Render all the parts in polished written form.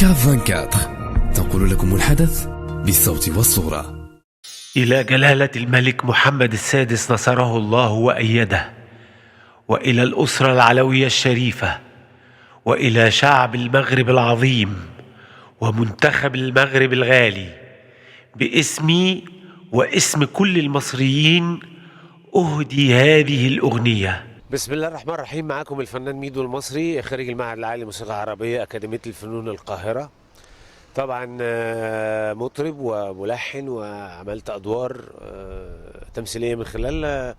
كاف 24 تنقل لكم الحدث بالصوت والصورة. إلى جلالة الملك محمد السادس نصره الله وأيده، وإلى الأسرة العلوية الشريفة، وإلى شعب المغرب العظيم ومنتخب المغرب الغالي، باسمي واسم كل المصريين أهدي هذه الأغنية. بسم الله الرحمن الرحيم. معاكم الفنان ميدو المصري، خريج المعهد العالي للموسيقى العربية أكاديمية الفنون القاهرة. طبعا مطرب وملحن، وعملت أدوار تمثيلية من خلال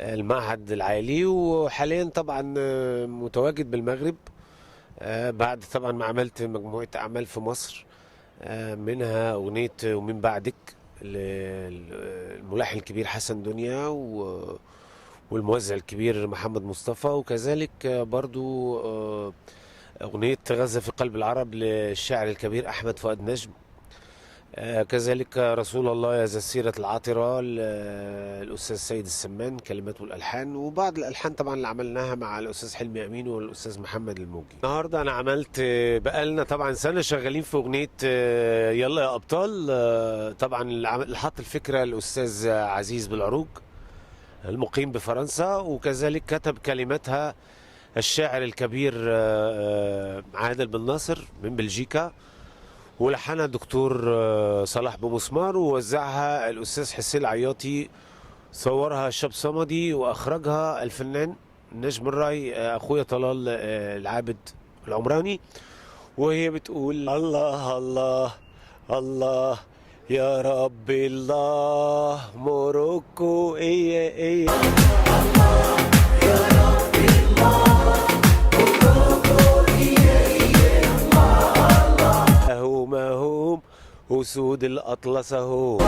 المعهد العالي، وحاليا طبعا متواجد بالمغرب بعد طبعا ما عملت مجموعة أعمال في مصر، منها أغنية ومن بعدك للملحن الكبير حسن دنيا والموزع الكبير محمد مصطفى، وكذلك برضو أغنية غزة في قلب العرب للشاعر الكبير أحمد فؤاد نجم، كذلك رسول الله يا ذا السيرة العاطرة للأستاذ سيد السمان كلمات والألحان، وبعض الألحان طبعا اللي عملناها مع الأستاذ حلمي أمين والأستاذ محمد الموجي. النهاردة أنا عملت بقالنا طبعا سنة شغالين في أغنية يلا يا أبطال. طبعا اللي حط الفكرة الأستاذ عزيز بالعروج المقيم بفرنسا، وكذلك كتب كلماتها الشاعر الكبير عادل بن ناصر من بلجيكا، ولحنها الدكتور صلاح بمسمار، ووزعها الأستاذ حسين العياطي، صورها الشاب صمدي، وأخرجها الفنان نجم الراي أخويا طلال العابد العمراني، وهي بتقول الله الله الله يا رب الله موروكو إيه الله يا رب الله موروكو إيه الله هم هم أسود الأطلس هم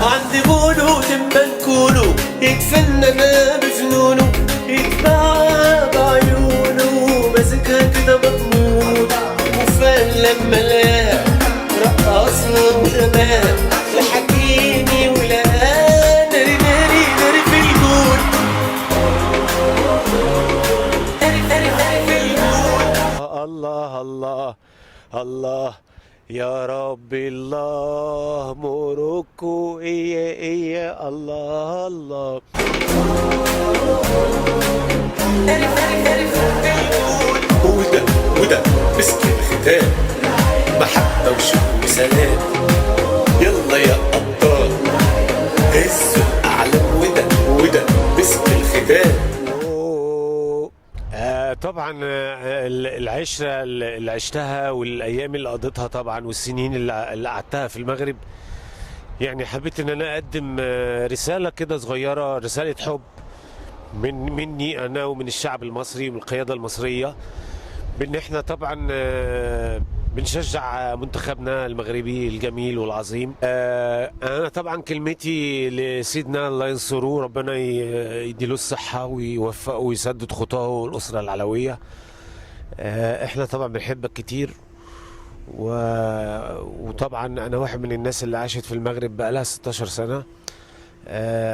عندي بولو تما نكونو يتفنن بفنونو يتباع بعيونه ماسكها كده مضمون، وفان لما لاها رقصنا ورماها لحكيني ولقاها ناري ناري ناري في الجون، ناري ناري ناري في الجون. الله الله الله يا رب الله موروكو إيه الله الله وده مسك الختام محبة وشوق وسلام، يلا يا أبطال هزوا الأعلام، وده مسك الختام. طبعا العشرة اللي عشتها والأيام اللي قضيتها طبعا والسنين اللي قعدتها في المغرب، يعني حبيت ان انا اقدم رسالة كده صغيرة، رسالة حب مني انا ومن الشعب المصري ومن القيادة المصرية، بان احنا طبعا بنشجع منتخبنا المغربي الجميل والعظيم. انا طبعا كلمتي لسيدنا الله ينصره، ربنا يديله الصحة ويوفقه ويسدد خطاه والأسرة العلوية. احنا طبعا بنحبك كتير، وطبعا انا واحد من الناس اللي عاشت في المغرب بقالها 16 سنة.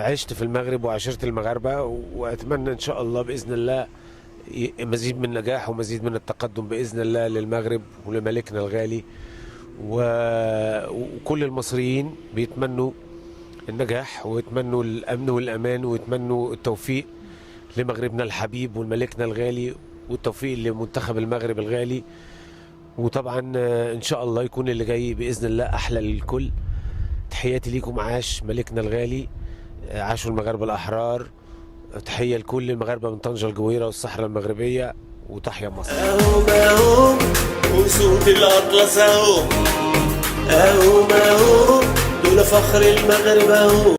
عشت في المغرب وعاشرت المغاربة، واتمنى ان شاء الله باذن الله مزيد من النجاح ومزيد من التقدم باذن الله للمغرب ولملكنا الغالي، وكل المصريين بيتمنوا النجاح ويتمنوا الامن والامان ويتمنوا التوفيق لمغربنا الحبيب ولملكنا الغالي، والتوفيق لمنتخب المغرب الغالي، وطبعا ان شاء الله يكون اللي جاي باذن الله احلى للكل. تحياتي ليكم، عاش ملكنا الغالي، عاشوا المغاربه الاحرار. تحيه لكل المغاربه من طنجه الجويره والصحراء المغربيه، وتحيا مصر. اهو وسود الاطلس اهو دول فخر المغرب اهو.